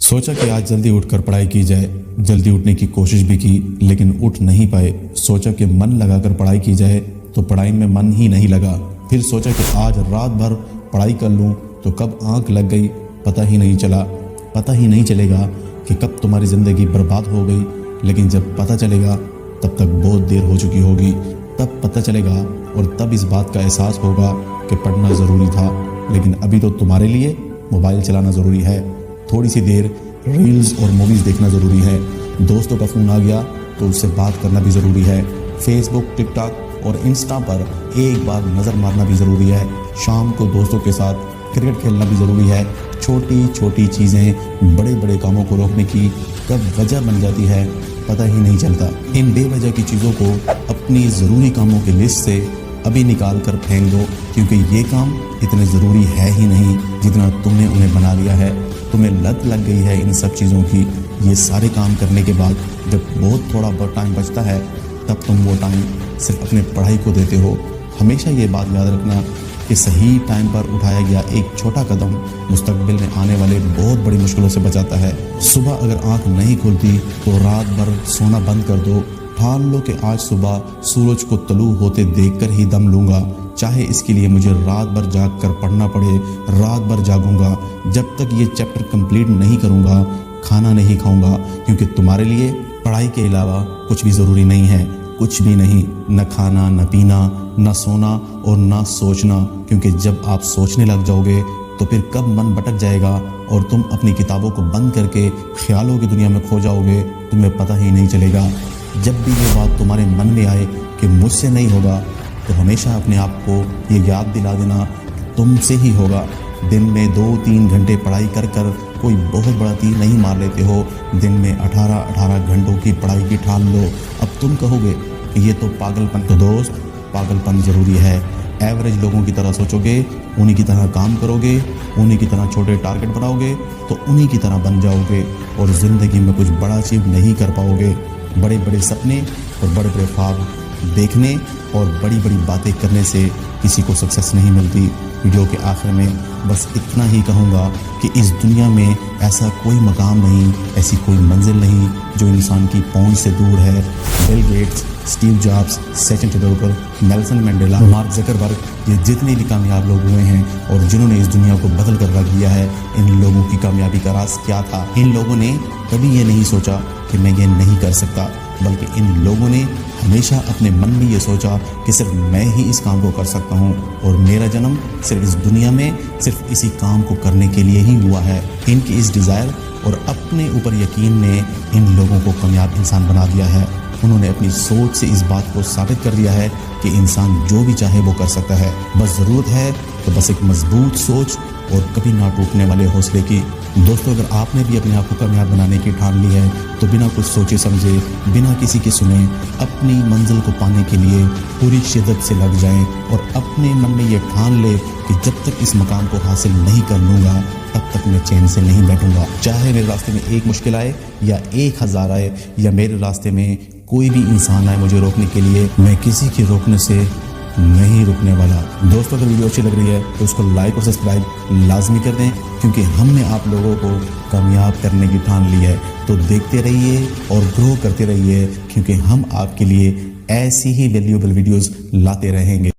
सोचा कि आज जल्दी उठकर पढ़ाई की जाए। जल्दी उठने की कोशिश भी की लेकिन उठ नहीं पाए। सोचा कि मन लगाकर पढ़ाई की जाए तो पढ़ाई में मन ही नहीं लगा। फिर सोचा कि आज रात भर पढ़ाई कर लूं तो कब आंख लग गई पता ही नहीं चला। पता ही नहीं चलेगा कि कब तुम्हारी ज़िंदगी बर्बाद हो गई, लेकिन जब पता चलेगा तब तक बहुत देर हो चुकी होगी। तब पता चलेगा और तब इस बात का एहसास होगा कि पढ़ना ज़रूरी था, लेकिन अभी तो तुम्हारे लिए मोबाइल चलाना ज़रूरी है, थोड़ी सी देर रील्स और मूवीज़ देखना ज़रूरी है, दोस्तों का फ़ोन आ गया तो उससे बात करना भी ज़रूरी है, फेसबुक, टिकटॉक और इंस्टा पर एक बार नज़र मारना भी ज़रूरी है, शाम को दोस्तों के साथ क्रिकेट खेलना भी ज़रूरी है। छोटी छोटी चीज़ें बड़े बड़े कामों को रोकने की कब वजह बन जाती है पता ही नहीं चलता। इन बेवजह की चीज़ों को अपनी ज़रूरी कामों की लिस्ट से अभी निकाल कर फेंक दो, क्योंकि ये काम इतने ज़रूरी है ही नहीं जितना तुमने उन्हें बना लिया है। तुम्हें लत लग गई है इन सब चीज़ों की। ये सारे काम करने के बाद जब बहुत थोड़ा बहुत टाइम बचता है तब तुम वो टाइम सिर्फ अपने पढ़ाई को देते हो। हमेशा ये बात याद रखना कि सही टाइम पर उठाया गया एक छोटा कदम मुस्तकबिल में आने वाले बहुत बड़ी मुश्किलों से बचाता है। सुबह अगर आंख नहीं खुलती तो रात भर सोना बंद कर दो। ठान लो कि आज सुबह सूरज को तलू होते देखकर ही दम लूँगा, चाहे इसके लिए मुझे रात भर जाग कर पढ़ना पड़े। रात भर जागूंगा, जब तक ये चैप्टर कंप्लीट नहीं करूँगा खाना नहीं खाऊंगा, क्योंकि तुम्हारे लिए पढ़ाई के अलावा कुछ भी ज़रूरी नहीं है। कुछ भी नहीं, न खाना, न पीना, न सोना और न सोचना, क्योंकि जब आप सोचने लग जाओगे तो फिर कब मन भटक जाएगा और तुम अपनी किताबों को बंद करके ख्यालों की दुनिया में खो जाओगे, तुम्हें पता ही नहीं चलेगा। जब भी ये बात तुम्हारे मन में आए कि मुझसे नहीं होगा तो हमेशा अपने आप को ये याद दिला देना तुमसे ही होगा। दिन में 2-3 घंटे पढ़ाई कर कर कोई बहुत बड़ा तीर नहीं मार लेते हो। दिन में 18 घंटों की पढ़ाई की ठान लो। अब तुम कहोगे कि ये तो पागलपन। तो दोस्त, पागलपन ज़रूरी है। एवरेज लोगों की तरह सोचोगे, उन्हीं की तरह काम करोगे, उन्हीं की तरह छोटे टारगेट बनाओगे तो उन्हीं की तरह बन जाओगे और ज़िंदगी में कुछ बड़ा अचीव नहीं कर पाओगे। बड़े बड़े सपने और बड़े बड़े ख्वाब देखने और बड़ी बड़ी बातें करने से किसी को सक्सेस नहीं मिलती। वीडियो के आखिर में बस इतना ही कहूँगा कि इस दुनिया में ऐसा कोई मकाम नहीं, ऐसी कोई मंजिल नहीं जो इंसान की पहुँच से दूर है। Bill Gates, Steve jobs, Sachin Tendulkar, Nelson Mandela, mark Zuckerberg, ये जितने भी कामयाब लोग हुए हैं और जिन्होंने इस दुनिया को बदल कर रख दिया है, इन लोगों की कामयाबी का राज क्या था? इन लोगों ने कभी ये नहीं सोचा कि मैं ये नहीं कर सकता, बल्कि इन लोगों ने हमेशा अपने मन में ये सोचा कि सिर्फ मैं ही इस काम को कर सकता हूँ और मेरा जन्म सिर्फ इस दुनिया में सिर्फ इसी काम को करने के लिए ही हुआ है। इनकी इस डिज़ायर और अपने ऊपर यकीन ने इन लोगों को कामयाब इंसान बना दिया है। उन्होंने अपनी सोच से इस बात को साबित कर दिया है कि इंसान जो भी चाहे वो कर सकता है। बस ज़रूरत है तो बस एक मजबूत सोच और कभी ना टूटने वाले हौसले की। दोस्तों, अगर आपने भी अपने आप को कामयाब बनाने की ठान ली है तो बिना कुछ सोचे समझे, बिना किसी की सुने, अपनी मंजिल को पाने के लिए पूरी शिद्दत से लग जाएं और अपने मन में ये ठान ले कि जब तक इस मकाम को हासिल नहीं कर लूँगा तब तक मैं चैन से नहीं बैठूंगा। चाहे मेरे रास्ते में एक मुश्किल आए या 1000 आए या मेरे रास्ते में कोई भी इंसान आए मुझे रोकने के लिए, मैं किसी के रोकने से नहीं रुकने वाला। दोस्तों, अगर वीडियो अच्छी लग रही है तो उसको लाइक और सब्सक्राइब लाजमी कर दें, क्योंकि हमने आप लोगों को कामयाब करने की ठान ली है। तो देखते रहिए और ग्रो करते रहिए, क्योंकि हम आपके लिए ऐसी ही वैल्यूएबल वीडियोस लाते रहेंगे।